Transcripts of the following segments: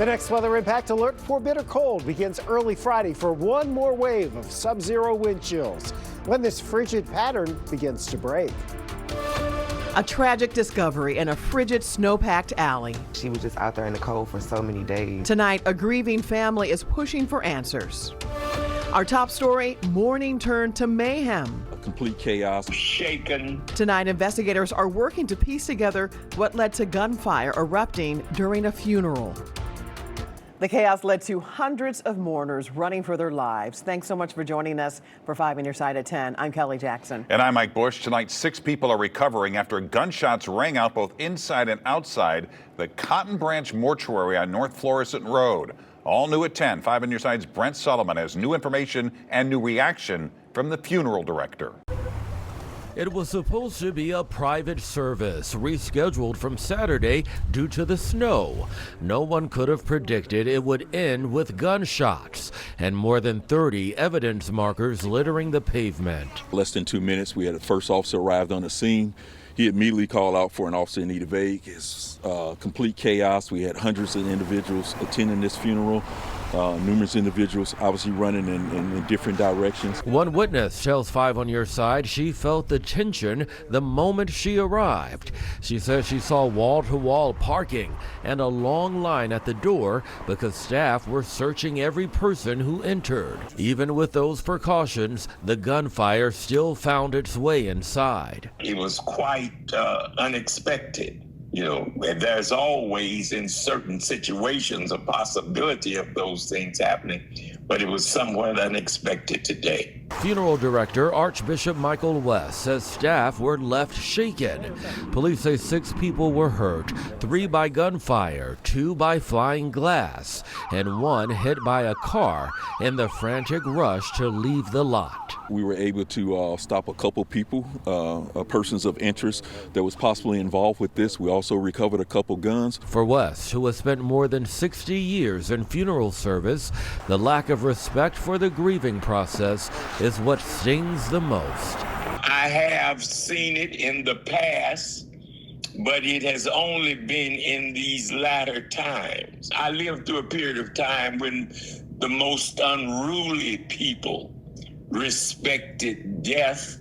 The next weather impact alert for bitter cold begins early Friday for one more wave of sub-zero wind chills when this frigid pattern begins to break. A tragic discovery in a frigid, snow-packed alley. She was just out there in the cold for so many days. Tonight, a grieving family is pushing for answers. Our top story, morning turned to mayhem. Complete chaos. Shaken. Tonight, investigators are working to piece together what led to gunfire erupting during a funeral. The chaos led to hundreds of mourners running for their lives. Thanks so much for joining us for 5 on Your Side at 10. I'm Kelly Jackson. And I'm Mike Bush. Tonight, 6 people are recovering after gunshots rang out both inside and outside the Cotton Branch Mortuary on North Florissant Road. All new at 10. 5 on Your Side's Brent Solomon has new information and new reaction from the funeral director. It was supposed to be a private service, rescheduled from Saturday due to the snow. No one could have predicted it would end with gunshots and more than 30 evidence markers littering the pavement. Less than 2 minutes, we had a first officer arrived on the scene. He immediately called out for an officer in need of aid. It's complete chaos. We had hundreds of individuals attending this funeral. Numerous individuals obviously running in different directions. One witness tells 5 on Your Side she felt the tension the moment she arrived. She says she saw wall-to-wall parking and a long line at the door because staff were searching every person who entered. Even with those precautions, the gunfire still found its way inside. It was quite unexpected. You know, there's always in certain situations a possibility of those things happening, but it was somewhat unexpected today. Funeral director Archbishop Michael West says staff were left shaken. Police say 6 people were hurt, 3 by gunfire, 2 by flying glass, and 1 hit by a car in the frantic rush to leave the lot. We were able to stop a couple people, persons of interest that was possibly involved with this. We also recovered a couple guns. For West, who has spent more than 60 years in funeral service, the lack of respect for the grieving process is what stings the most. I have seen it in the past, but it has only been in these latter times. I lived through a period of time when the most unruly people respected death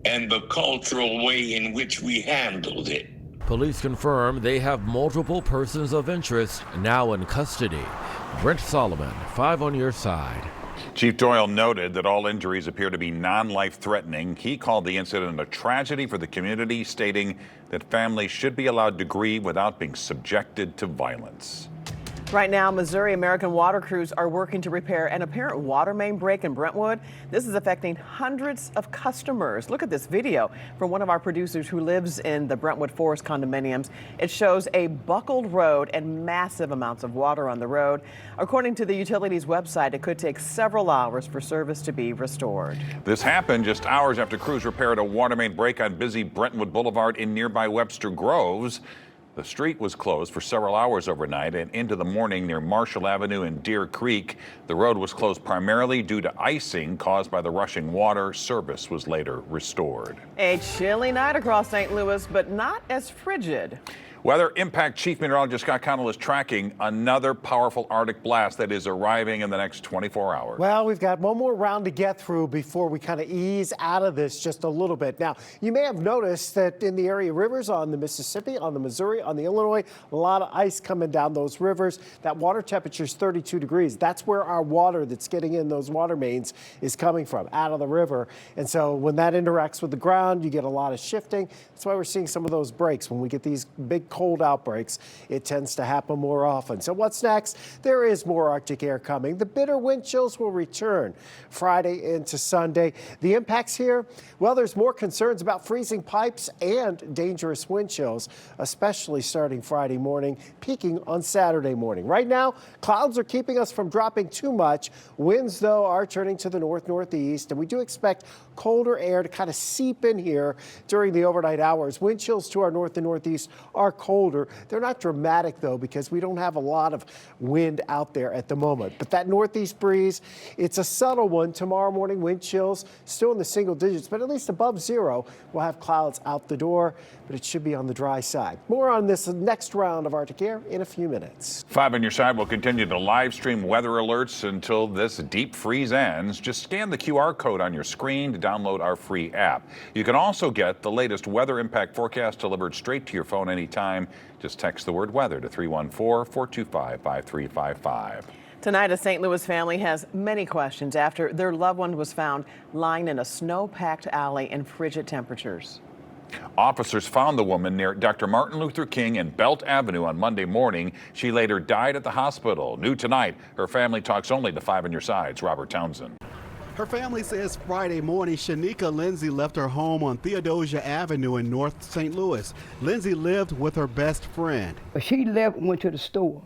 and the cultural way in which we handled it. Police confirm they have multiple persons of interest now in custody. Brent Solomon, 5 on Your Side. Chief Doyle noted that all injuries appear to be non-life-threatening. He called the incident a tragedy for the community, stating that families should be allowed to grieve without being subjected to violence. Right now, Missouri American water crews are working to repair an apparent water main break in Brentwood. This is affecting hundreds of customers. Look at this video from one of our producers who lives in the Brentwood Forest condominiums. It shows a buckled road and massive amounts of water on the road. According to the utilities website, it could take several hours for service to be restored. This happened just hours after crews repaired a water main break on busy Brentwood Boulevard in nearby Webster Groves. The street was closed for several hours overnight and into the morning near Marshall Avenue and Deer Creek. The road was closed primarily due to icing caused by the rushing water. Service was later restored. A chilly night across St. Louis, but not as frigid. Weather Impact Chief Meteorologist Scott Connell is tracking another powerful Arctic blast that is arriving in the next 24 hours. Well, we've got one more round to get through before we kind of ease out of this just a little bit. Now, you may have noticed that in the area rivers on the Mississippi, on the Missouri, on the Illinois, a lot of ice coming down those rivers. That water temperature is 32 degrees. That's where our water that's getting in those water mains is coming from, out of the river. And so when that interacts with the ground, you get a lot of shifting. That's why we're seeing some of those breaks. When we get these big cold outbreaks, it tends to happen more often. So what's next? There is more Arctic air coming. The bitter wind chills will return Friday into Sunday. The impacts here, well, there's more concerns about freezing pipes and dangerous wind chills, especially starting Friday morning, peaking on Saturday morning. Right now, clouds are keeping us from dropping too much. Winds, though, are turning to the north-northeast, and we do expect colder air to kind of seep in here during the overnight hours. Wind chills to our north and northeast are colder. They're not dramatic, though, because we don't have a lot of wind out there at the moment. But that northeast breeze, it's a subtle one. Tomorrow morning, wind chills still in the single digits, but at least above zero. We'll have clouds out the door, but it should be on the dry side. More on this next round of Arctic Air in a few minutes. 5 on your side will continue to live stream weather alerts until this deep freeze ends. Just scan the QR code on your screen to download our free app. You can also get the latest weather impact forecast delivered straight to your phone anytime. Just text the word weather to 314-425-5355. Tonight, a St. Louis family has many questions after their loved one was found lying in a snow-packed alley in frigid temperatures. Officers found the woman near Dr. Martin Luther King and Belt Avenue on Monday morning. She later died at the hospital. New tonight, her family talks only to 5 on your side's Robert Townsend. Her family says Friday morning, Shanika Lindsay left her home on Theodosia Avenue in North St. Louis. Lindsay lived with her best friend. She left and went to the store.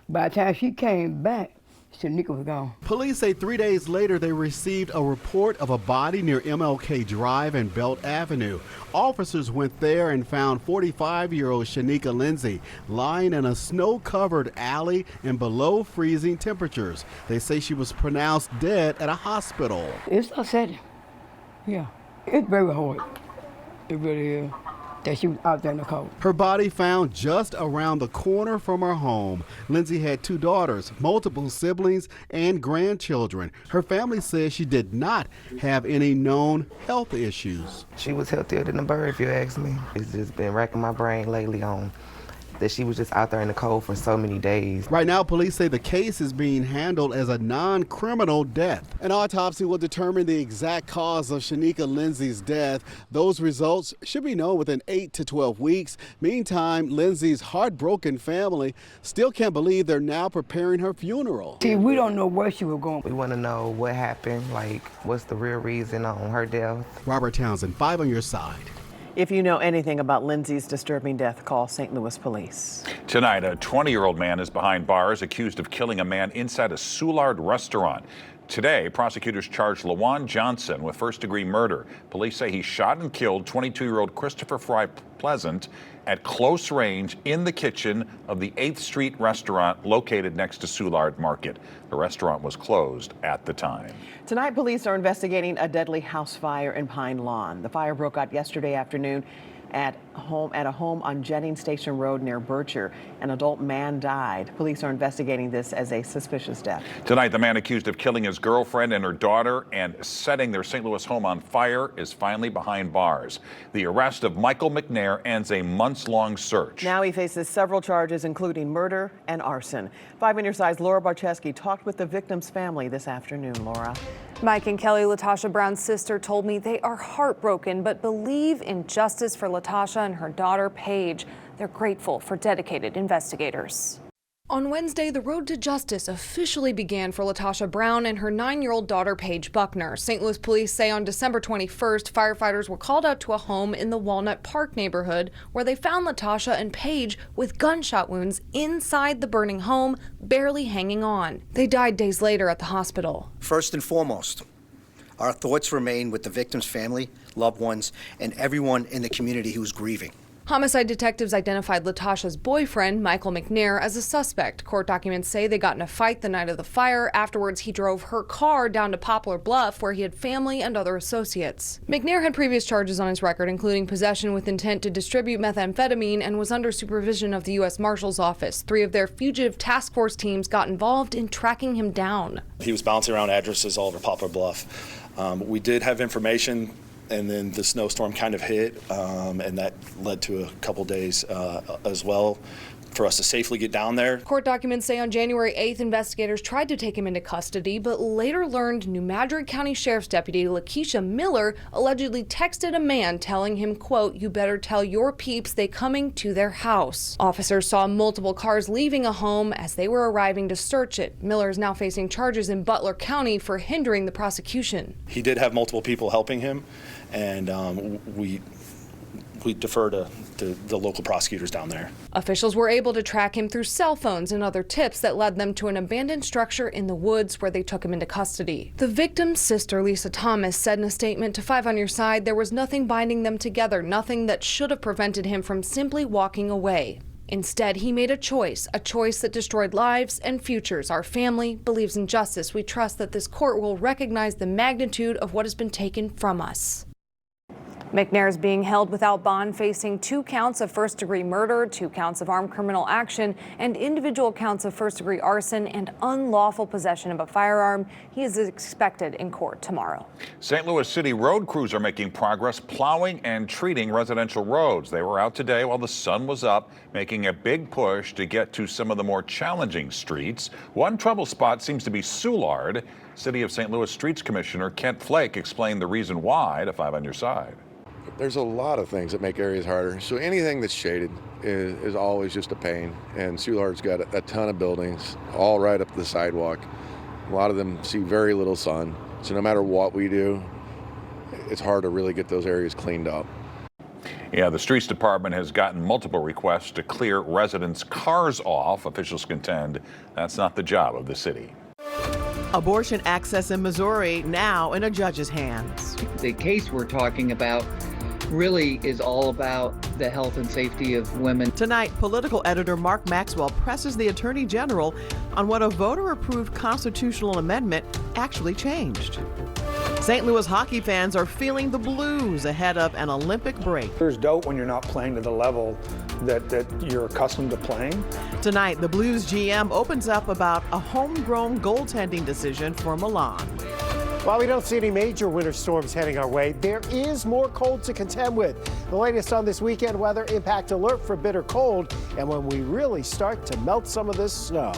By the time she came back, Shanika was gone. Police say 3 days later they received a report of a body near MLK Drive and Belt Avenue. Officers went there and found 45-year-old Shanika Lindsay lying in a snow-covered alley in below freezing temperatures. They say she was pronounced dead at a hospital. It's upsetting. Yeah, it's very hard. It really is. That she was out there in the cold. Her body found just around the corner from her home. Lindsay had 2 daughters, multiple siblings, and grandchildren. Her family says she did not have any known health issues. She was healthier than a bird, if you ask me. It's just been racking my brain lately on that she was just out there in the cold for so many days. Right now, police say the case is being handled as a non-criminal death. An autopsy will determine the exact cause of Shanika Lindsay's death. Those results should be known within 8 to 12 weeks. Meantime, Lindsay's heartbroken family still can't believe they're now preparing her funeral. See, we don't know where she was going. We want to know what happened, like what's the real reason on her death. Robert Townsend, 5 on your side. If you know anything about Lindsay's disturbing death, call St. Louis police. Tonight, a 20-year-old man is behind bars accused of killing a man inside a Soulard restaurant. Today, prosecutors charged LaJuan Johnson with first-degree murder. Police say he shot and killed 22-year-old Christopher Fry Pleasant at close range in the kitchen of the 8th Street restaurant located next to Soulard Market. The restaurant was closed at the time. Tonight, police are investigating a deadly house fire in Pine Lawn. The fire broke out yesterday afternoon at a home on Jennings Station Road near Bircher. An adult man died. Police are investigating this as a suspicious death. Tonight, the man accused of killing his girlfriend and her daughter and setting their St. Louis home on fire is finally behind bars. The arrest of Michael McNair ends a months-long search. Now he faces several charges, including murder and arson. 5 on your side's Laura Barcheski talked with the victim's family this afternoon. Laura. Mike and Kelly, Latasha Brown's sister, told me they are heartbroken but believe in justice for Latasha and her daughter, Paige. They're grateful for dedicated investigators. On Wednesday, the road to justice officially began for Latasha Brown and her 9-year-old daughter, Paige Buckner. St. Louis police say on December 21st, firefighters were called out to a home in the Walnut Park neighborhood where they found Latasha and Paige with gunshot wounds inside the burning home, barely hanging on. They died days later at the hospital. First and foremost, our thoughts remain with the victim's family, loved ones, and everyone in the community who's grieving. Homicide detectives identified Latasha's boyfriend, Michael McNair, as a suspect. Court documents say they got in a fight the night of the fire. Afterwards, he drove her car down to Poplar Bluff, where he had family and other associates. McNair had previous charges on his record, including possession with intent to distribute methamphetamine, and was under supervision of the U.S. Marshal's Office. 3 of their fugitive task force teams got involved in tracking him down. He was bouncing around addresses all over Poplar Bluff. We did have information, and then the snowstorm kind of hit, and that led to a couple days as well for us to safely get down there. Court documents say on January 8th, investigators tried to take him into custody, but later learned New Madrid County Sheriff's Deputy Lakeisha Miller allegedly texted a man telling him, quote, "You better tell your peeps they coming to their house." Officers saw multiple cars leaving a home as they were arriving to search it. Miller is now facing charges in Butler County for hindering the prosecution. He did have multiple people helping him, and we defer to the local prosecutors down there. Officials were able to track him through cell phones and other tips that led them to an abandoned structure in the woods where they took him into custody. The victim's sister, Lisa Thomas, said in a statement to 5 on Your Side there was nothing binding them together, nothing that should have prevented him from simply walking away. Instead, he made a choice that destroyed lives and futures. Our family believes in justice. We trust that this court will recognize the magnitude of what has been taken from us. McNair is being held without bond, facing 2 counts of first-degree murder, 2 counts of armed criminal action, and individual counts of first-degree arson and unlawful possession of a firearm. He is expected in court tomorrow. St. Louis City road crews are making progress plowing and treating residential roads. They were out today while the sun was up, making a big push to get to some of the more challenging streets. One trouble spot seems to be Soulard. City of St. Louis Streets Commissioner Kent Flake explained the reason why to 5 on Your Side. There's a lot of things that make areas harder. So anything that's shaded is always just a pain. And Soulard's got a ton of buildings all right up the sidewalk. A lot of them see very little sun. So no matter what we do, it's hard to really get those areas cleaned up. Yeah, the streets department has gotten multiple requests to clear residents' cars off. Officials contend that's not the job of the city. Abortion access in Missouri now in a judge's hands. The case we're talking about really is all about the health and safety of women. Tonight, political editor Mark Maxwell presses the Attorney General on what a voter-approved constitutional amendment actually changed. St. Louis hockey fans are feeling the blues ahead of an Olympic break. There's doubt when you're not playing to the level that you're accustomed to playing. Tonight, the Blues GM opens up about a homegrown goaltending decision for Milan. While we don't see any major winter storms heading our way, there is more cold to contend with. The latest on this weekend weather impact alert for bitter cold, and when we really start to melt some of this snow.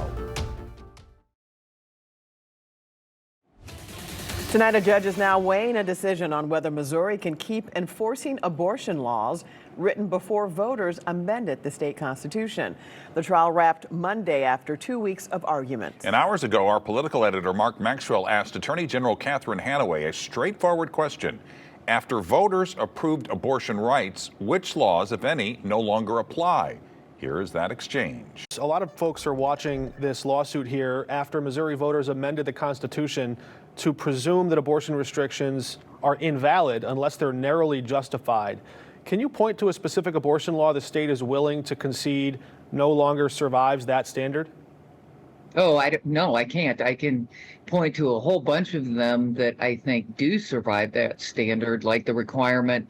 Tonight, a judge is now weighing a decision on whether Missouri can keep enforcing abortion laws written before voters amended the state constitution. The trial wrapped Monday after 2 weeks of arguments. And hours ago, our political editor Mark Maxwell asked Attorney General Catherine Hanaway a straightforward question. After voters approved abortion rights, which laws, if any, no longer apply? Here is that exchange. A lot of folks are watching this lawsuit here after Missouri voters amended the Constitution to presume that abortion restrictions are invalid unless they're narrowly justified. Can you point to a specific abortion law the state is willing to concede no longer survives that standard? Oh, no, I can't. I can point to a whole bunch of them that I think do survive that standard, like the requirement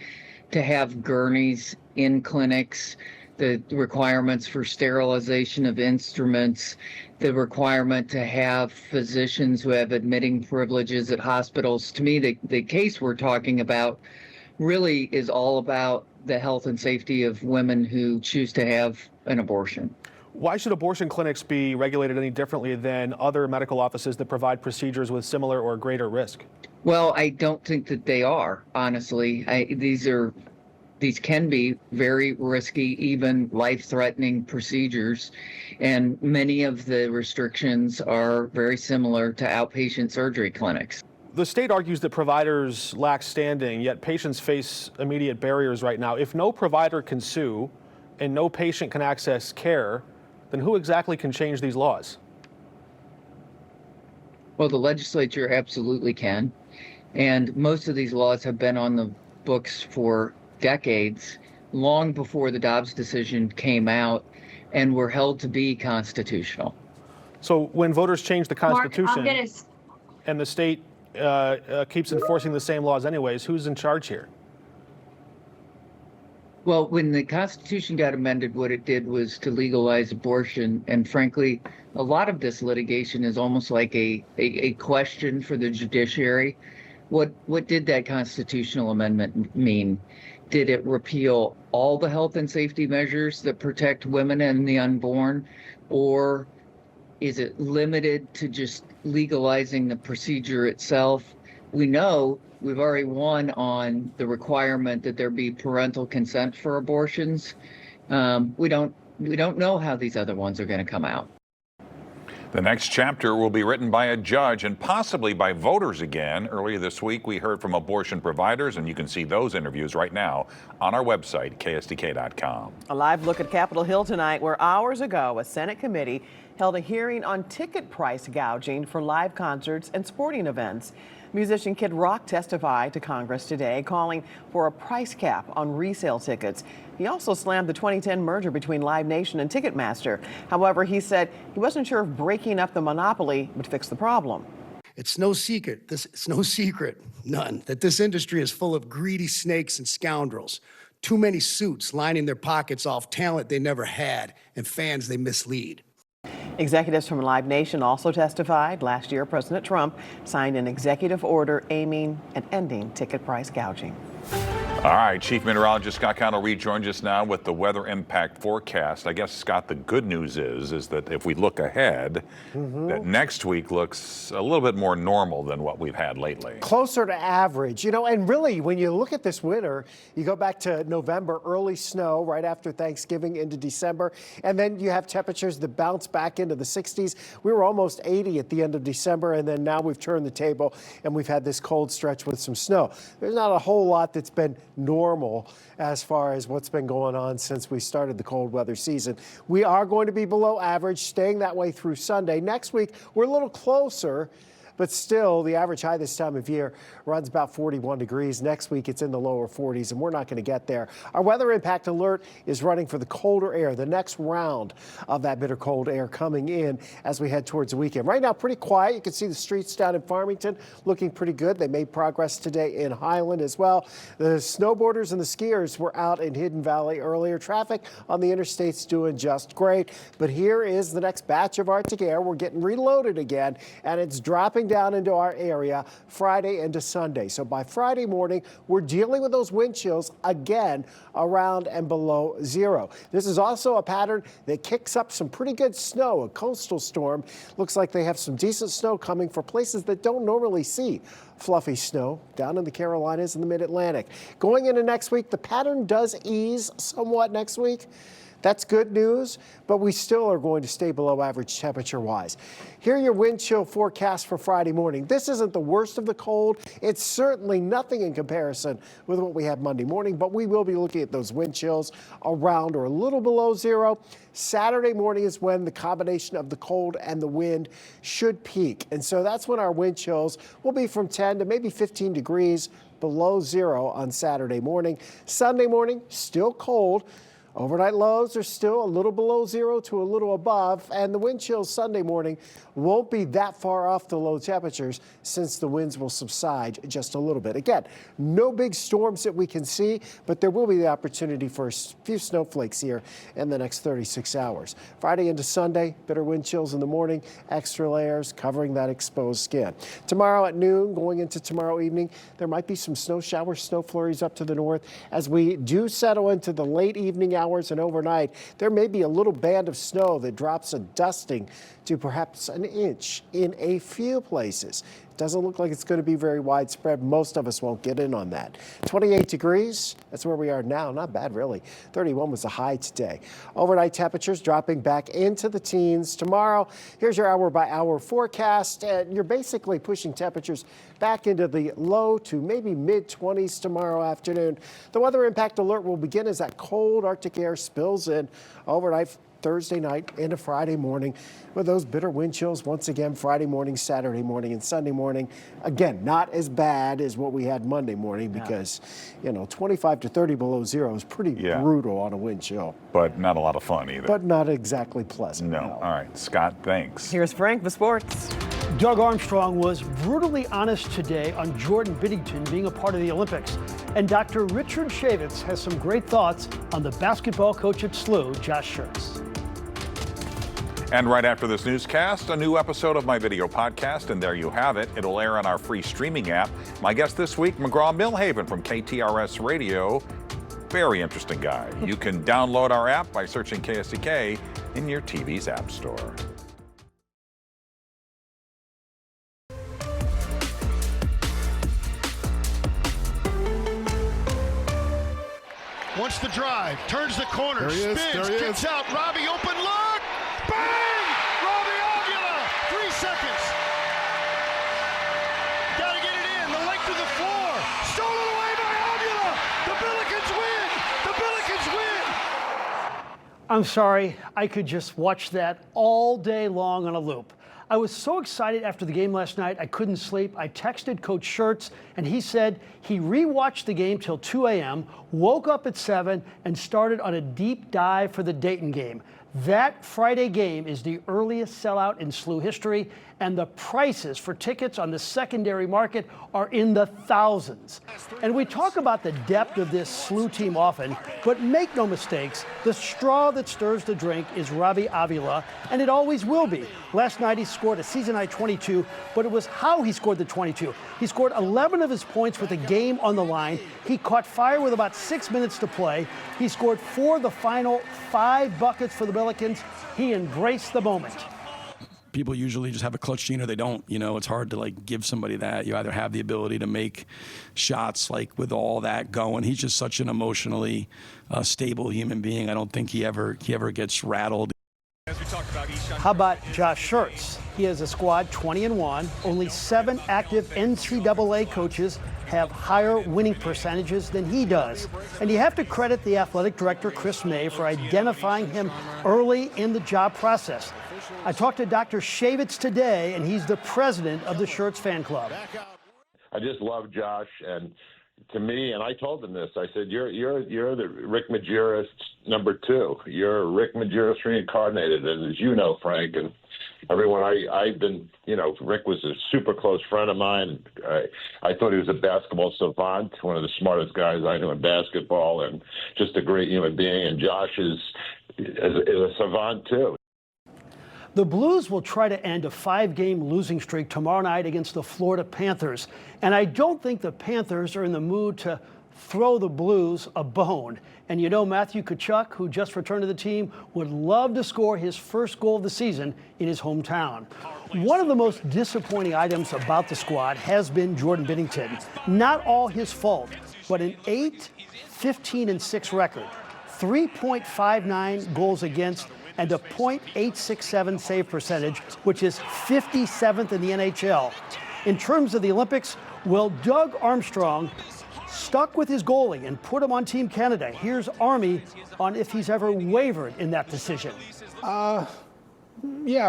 to have gurneys in clinics, the requirements for sterilization of instruments, the requirement to have physicians who have admitting privileges at hospitals. To me, the case we're talking about really is all about the health and safety of women who choose to have an abortion. Why should abortion clinics be regulated any differently than other medical offices that provide procedures with similar or greater risk? Well, I don't think that they are, honestly. These can be very risky, even life-threatening procedures, and many of the restrictions are very similar to outpatient surgery clinics. The state argues that providers lack standing, yet patients face immediate barriers right now. If no provider can sue and no patient can access care, then who exactly can change these laws? Well, the legislature absolutely can. And most of these laws have been on the books for decades, long before the Dobbs decision came out, and were held to be constitutional. So when voters change the Constitution and the state keeps enforcing the same laws anyways, who's in charge here? Well, when the Constitution got amended, what it did was to legalize abortion. And frankly, a lot of this litigation is almost like a question for the judiciary. What did that constitutional amendment mean? Did it repeal all the health and safety measures that protect women and the unborn? Or is it limited to just legalizing the procedure itself? We know we've already won on the requirement that there be parental consent for abortions. We don't know how these other ones are going to come out. The next chapter will be written by a judge and possibly by voters again. Earlier this week, we heard from abortion providers, and you can see those interviews right now on our website, KSDK.com. A live look at Capitol Hill tonight, where hours ago a Senate committee held a hearing on ticket price gouging for live concerts and sporting events. Musician Kid Rock testified to Congress today, calling for a price cap on resale tickets. He also slammed the 2010 merger between Live Nation and Ticketmaster. However, he said he wasn't sure if breaking up the monopoly would fix the problem. It's no secret, none, that this industry is full of greedy snakes and scoundrels. Too many suits lining their pockets off talent they never had and fans they mislead. Executives from Live Nation also testified. Last year, President Trump signed an executive order aiming at ending ticket price gouging. All right, Chief Meteorologist Scott Connell joins us now with the weather impact forecast. I guess, Scott, the good news is that if we look ahead, that next week looks a little bit more normal than what we've had lately. Closer to average, and really when you look at this winter, you go back to November, early snow right after Thanksgiving into December, and then you have temperatures that bounce back into the 60s. We were almost 80 at the end of December, and then now we've turned the table and we've had this cold stretch with some snow. There's not a whole lot that's been normal as far as what's been going on since we started the cold weather season. We are going to be below average, staying that way through Sunday. Next week, we're a little closer, but still the average high this time of year runs about 41 degrees. Next week, it's in the lower 40s, and we're not going to get there. Our weather impact alert is running for the colder air, the next round of that bitter cold air coming in as we head towards the weekend. Right now, pretty quiet. You can see the streets down in Farmington looking pretty good. They made progress today in Highland as well. The snowboarders and the skiers were out in Hidden Valley earlier. Traffic on the interstate's doing just great. But here is the next batch of Arctic air. We're getting reloaded again, and it's dropping down into our area Friday into Sunday. So by Friday morning, we're dealing with those wind chills again around and below zero. This is also a pattern that kicks up some pretty good snow, a coastal storm. Looks like they have some decent snow coming for places that don't normally see fluffy snow down in the Carolinas and the Mid-Atlantic. Going into next week, the pattern does ease somewhat next week. That's good news, but we still are going to stay below average temperature-wise. Here are your wind chill forecasts for Friday morning. This isn't the worst of the cold. It's certainly nothing in comparison with what we had Monday morning, but we will be looking at those wind chills around or a little below zero. Saturday morning is when the combination of the cold and the wind should peak. And so that's when our wind chills will be from 10 to maybe 15 degrees below zero on Saturday morning. Sunday morning, still cold. Overnight lows are still a little below zero to a little above, and the wind chills Sunday morning won't be that far off the low temperatures since the winds will subside just a little bit. Again, no big storms that we can see, but there will be the opportunity for a few snowflakes here in the next 36 hours. Friday into Sunday, bitter wind chills in the morning, extra layers covering that exposed skin. Tomorrow at noon, going into tomorrow evening, there might be some snow showers, snow flurries up to the north. As we do settle into the late evening hours and overnight, there may be a little band of snow that drops a dusting to perhaps an inch in a few places. It doesn't look like it's going to be very widespread. Most of us won't get in on that. 28 degrees, that's where we are now. Not bad, really. 31 was the high today. Overnight temperatures dropping back into the teens tomorrow. Here's your hour-by-hour forecast. You're basically pushing temperatures back into the low to maybe mid-20s tomorrow afternoon. The weather impact alert will begin as that cold Arctic air spills in overnight Thursday night into Friday morning with those bitter wind chills once again Friday morning, Saturday morning, and Sunday morning. Again, not as bad as what we had Monday morning because, 25 to 30 below zero is pretty brutal on a wind chill. But not a lot of fun either. But not exactly pleasant. No. All right, Scott, thanks. Here's Frank with sports. Doug Armstrong was brutally honest today on Jordan Binnington being a part of the Olympics. And Dr. Richard Shavitz has some great thoughts on the basketball coach at SLU, Josh Schertz. And right after this newscast, a new episode of my video podcast, and there you have it. It'll air on our free streaming app. My guest this week, McGraw-Milhaven from KTRS Radio. Very interesting guy. You can download our app by searching KSDK in your TV's app store. Wants the drive, turns the corner, spins, kicks out, Robbie open look, bang! Robbie Avila I'm sorry, I could just watch that all day long on a loop. I was so excited after the game last night, I couldn't sleep. I texted Coach Schertz, and he said he rewatched the game till 2 a.m., woke up at 7, and started on a deep dive for the Dayton game. That Friday game is the earliest sellout in SLU history, and the prices for tickets on the secondary market are in the thousands. And we talk about the depth of this SLU team often, but make no mistakes, the straw that stirs the drink is Robbie Avila, and it always will be. Last night he scored a season-high 22, but it was how he scored the 22. He scored 11 of his points with the game on the line. He caught fire with about 6 minutes to play. He scored 4 of the final 5 buckets for the Pelicans. He embraced the moment. People usually just have a clutch gene or they don't. You know, it's hard to like give somebody that. You either have the ability to make shots like with all that going. He's just such an emotionally stable human being. I don't think he ever gets rattled. How about Josh Schertz? He has a squad 20-1. Only 7 active NCAA coaches have higher winning percentages than he does. And you have to credit the athletic director, Chris May, for identifying him early in the job process. I talked to Dr. Shavitz today, and he's the president of the Schertz fan club. I just love Josh, and to me, and I told him this, I said, you're the Rick Majerus number 2. You're Rick Majerus reincarnated, and as you know, Frank, and everyone, I've been, you know, Rick was a super close friend of mine. I thought he was a basketball savant, one of the smartest guys I knew in basketball, and just a great human being, and Josh is a savant, too. The Blues will try to end a 5-game losing streak tomorrow night against the Florida Panthers. And I don't think the Panthers are in the mood to throw the Blues a bone. And you know, Matthew Tkachuk, who just returned to the team, would love to score his first goal of the season in his hometown. One of the most disappointing items about the squad has been Jordan Binnington. Not all his fault, but an 8-15-6 record, 3.59 goals against, and a .867 save percentage, which is 57th in the NHL. In terms of the Olympics, well, Doug Armstrong stuck with his goalie and put him on Team Canada. Here's Army on if he's ever wavered in that decision. Yeah,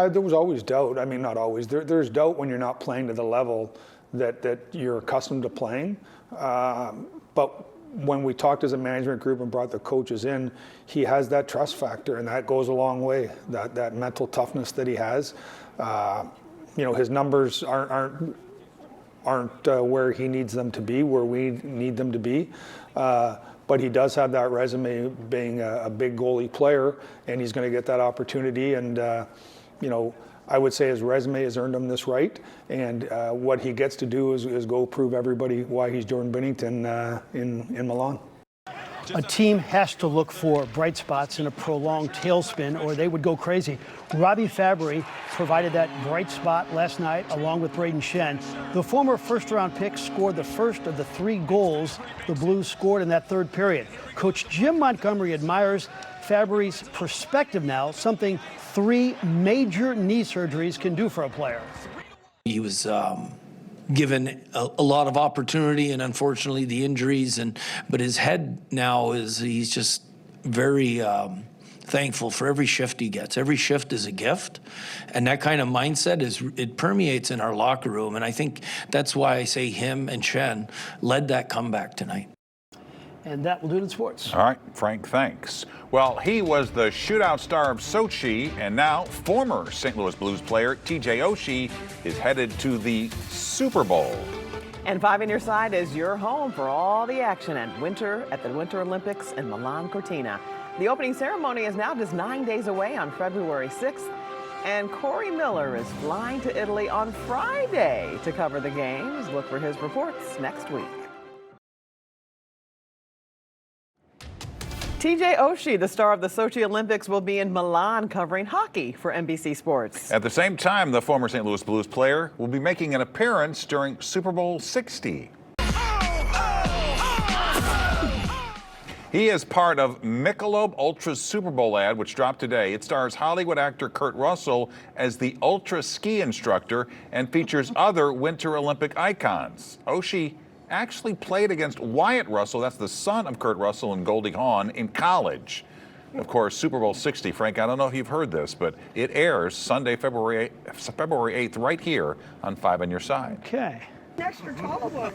there was always doubt. I mean, not always. There's doubt when you're not playing to the level that you're accustomed to playing. But when we talked as a management group and brought the coaches in, he has that trust factor, and that goes a long way. That mental toughness that he has. You know, his numbers aren't where he needs them to be, where we need them to be. But he does have that resume being a big goalie player, and he's going to get that opportunity. And you know, I would say his resume has earned him this right, and what he gets to do is go prove everybody why he's Jordan Binnington in Milan. A team has to look for bright spots in a prolonged tailspin, or they would go crazy. Robbie Fabry provided that bright spot last night, along with Braden Shen. The former first-round pick scored the first of the 3 goals the Blues scored in that third period. Coach Jim Montgomery admires Fabry's perspective now, something 3 major knee surgeries can do for a player. He was given a lot of opportunity, and unfortunately the injuries, but his head now he's just very thankful for every shift he gets. Every shift is a gift, and that kind of mindset it permeates in our locker room, and I think that's why I say him and Shen led that comeback tonight. And that will do it in sports. All right, Frank, thanks. Well, he was the shootout star of Sochi, and now former St. Louis Blues player TJ Oshie is headed to the Super Bowl. And 5 on your side is your home for all the action at the Winter Olympics in Milan Cortina. The opening ceremony is now just 9 days away on February 6th. And Corey Miller is flying to Italy on Friday to cover the games. Look for his reports next week. TJ Oshie, the star of the Sochi Olympics, will be in Milan covering hockey for NBC Sports. At the same time, the former St. Louis Blues player will be making an appearance during Super Bowl 60. He is part of Michelob Ultra's Super Bowl ad, which dropped today. It stars Hollywood actor Kurt Russell as the Ultra ski instructor and features other Winter Olympic icons. Oshie actually played against Wyatt Russell, that's the son of Kurt Russell and Goldie Hawn, in college. Of course, Super Bowl 60, Frank, I don't know if you've heard this, but it airs Sunday, February 8th, right here on 5 on Your Side. Okay. Extra tall one.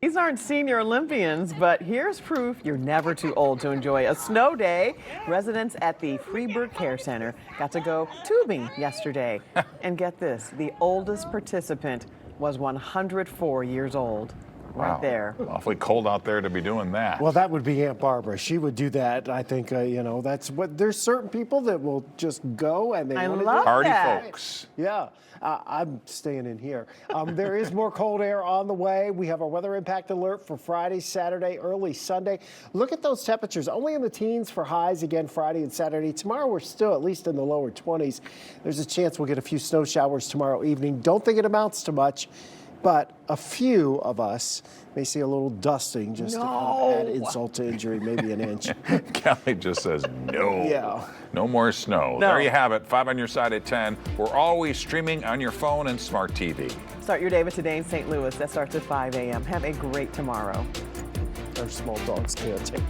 These aren't senior Olympians, but here's proof you're never too old to enjoy a snow day. Residents at the Freeburg Care Center got to go tubing yesterday. And get this, the oldest participant was 104 years old. Right Wow. there. Awfully cold out there to be doing that. Well, that would be Aunt Barbara. She would do that. I think, that's what, there's certain people that will just go and they I want to love do Party that. folks. Yeah, I'm staying in here. There is more cold air on the way. We have a weather impact alert for Friday, Saturday, early Sunday. Look at those temperatures, only in the teens for highs again Friday and Saturday. Tomorrow we're still at least in the lower 20s. There's a chance we'll get a few snow showers tomorrow evening. Don't think it amounts to much, but a few of us may see a little dusting just to kind of add insult to injury, maybe an inch. Kelly just says no. Yeah. No more snow. No. There you have it. 5 on Your Side at 10. We're always streaming on your phone and smart TV. Start your day with Today in St. Louis. That starts at 5 a.m. Have a great tomorrow. Our small dogs can't take.